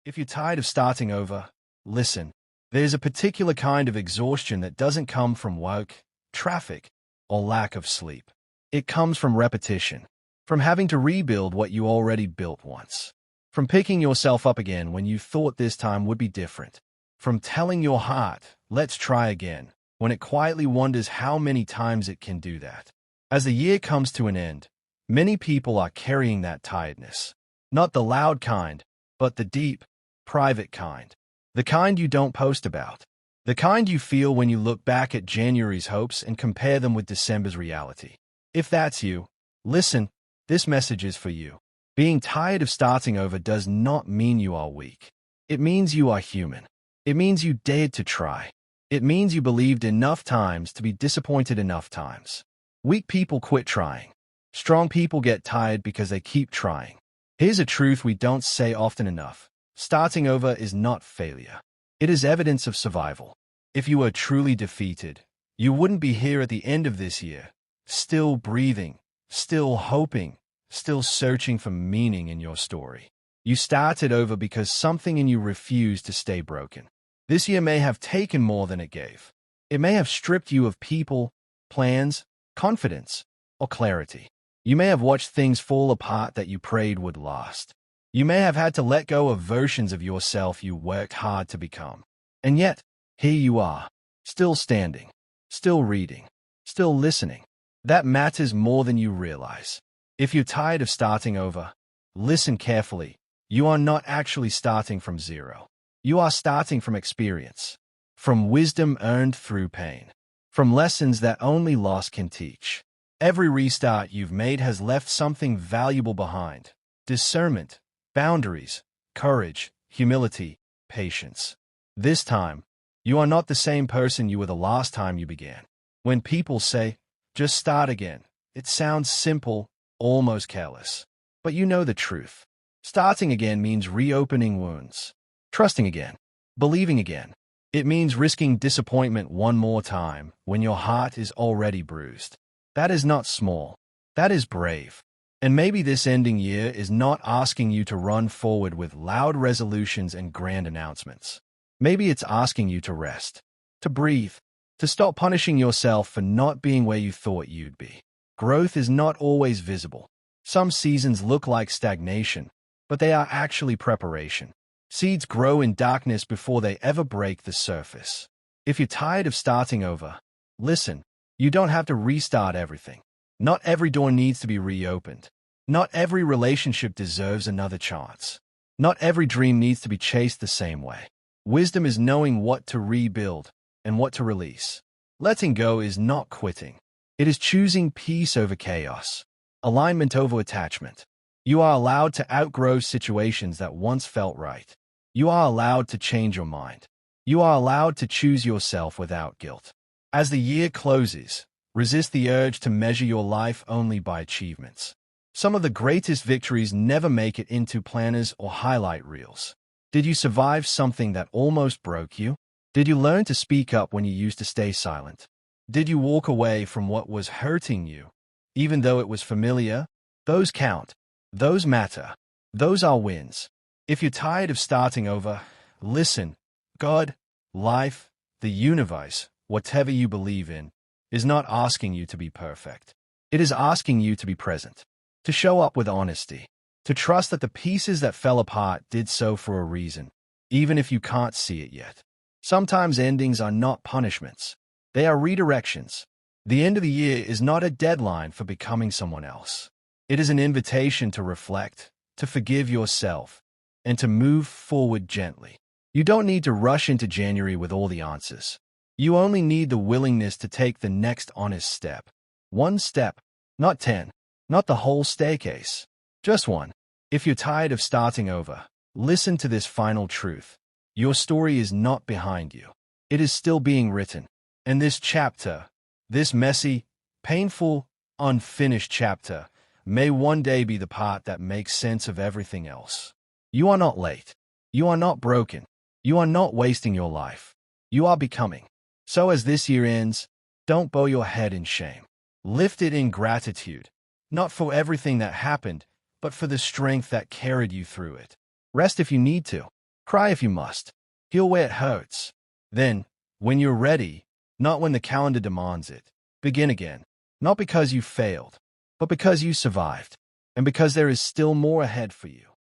If you're tired of starting over, listen. There's a particular kind of exhaustion that doesn't come from work, traffic, or lack of sleep. It comes from repetition, from having to rebuild what you already built once, from picking yourself up again when you thought this time would be different, from telling your heart, let's try again, when it quietly wonders how many times it can do that. As the year comes to an end, many people are carrying that tiredness. Not the loud kind, but the deep, private kind. The kind you don't post about. The kind you feel when you look back at January's hopes and compare them with December's reality. If that's you, listen, this message is for you. Being tired of starting over does not mean you are weak. It means you are human. It means you dared to try. It means you believed enough times to be disappointed enough times. Weak people quit trying. Strong people get tired because they keep trying. Here's a truth we don't say often enough. Starting over is not failure. It is evidence of survival. If you were truly defeated, you wouldn't be here at the end of this year, still breathing, still hoping, still searching for meaning in your story. You started over because something in you refused to stay broken. This year may have taken more than it gave. It may have stripped you of people, plans, confidence, or clarity. You may have watched things fall apart that you prayed would last. You may have had to let go of versions of yourself you worked hard to become. And yet, here you are, still standing, still reading, still listening. That matters more than you realize. If you're tired of starting over, listen carefully. You are not actually starting from zero. You are starting from experience, from wisdom earned through pain, from lessons that only loss can teach. Every restart you've made has left something valuable behind. Discernment, boundaries, courage, humility, patience. This time, you are not the same person you were the last time you began. When people say, just start again, it sounds simple, almost careless. But you know the truth. Starting again means reopening wounds, trusting again, believing again. It means risking disappointment one more time when your heart is already bruised. That is not small. That is brave. And maybe this ending year is not asking you to run forward with loud resolutions and grand announcements. Maybe it's asking you to rest, to breathe, to stop punishing yourself for not being where you thought you'd be. Growth is not always visible. Some seasons look like stagnation, but they are actually preparation. Seeds grow in darkness before they ever break the surface. If you're tired of starting over, listen, you don't have to restart everything. Not every door needs to be reopened. Not every relationship deserves another chance. Not every dream needs to be chased the same way. Wisdom is knowing what to rebuild and what to release. Letting go is not quitting. It is choosing peace over chaos, alignment over attachment. You are allowed to outgrow situations that once felt right. You are allowed to change your mind. You are allowed to choose yourself without guilt. As the year closes, resist the urge to measure your life only by achievements. Some of the greatest victories never make it into planners or highlight reels. Did you survive something that almost broke you? Did you learn to speak up when you used to stay silent? Did you walk away from what was hurting you, even though it was familiar? Those count. Those matter. Those are wins. If you're tired of starting over, listen. God, life, the universe, whatever you believe in, is not asking you to be perfect. It is asking you to be present, to show up with honesty, to trust that the pieces that fell apart did so for a reason, even if you can't see it yet. Sometimes endings are not punishments. They are redirections. The end of the year is not a deadline for becoming someone else. It is an invitation to reflect, to forgive yourself, and to move forward gently. You don't need to rush into January with all the answers. You only need the willingness to take the next honest step. One step, not 10, not the whole staircase. Just one. If you're tired of starting over, listen to this final truth. Your story is not behind you. It is still being written. And this chapter, this messy, painful, unfinished chapter, may one day be the part that makes sense of everything else. You are not late. You are not broken. You are not wasting your life. You are becoming. So as this year ends, don't bow your head in shame. Lift it in gratitude, not for everything that happened, but for the strength that carried you through it. Rest if you need to. Cry if you must. Heal where it hurts. Then, when you're ready, not when the calendar demands it, begin again. Not because you failed, but because you survived, and because there is still more ahead for you.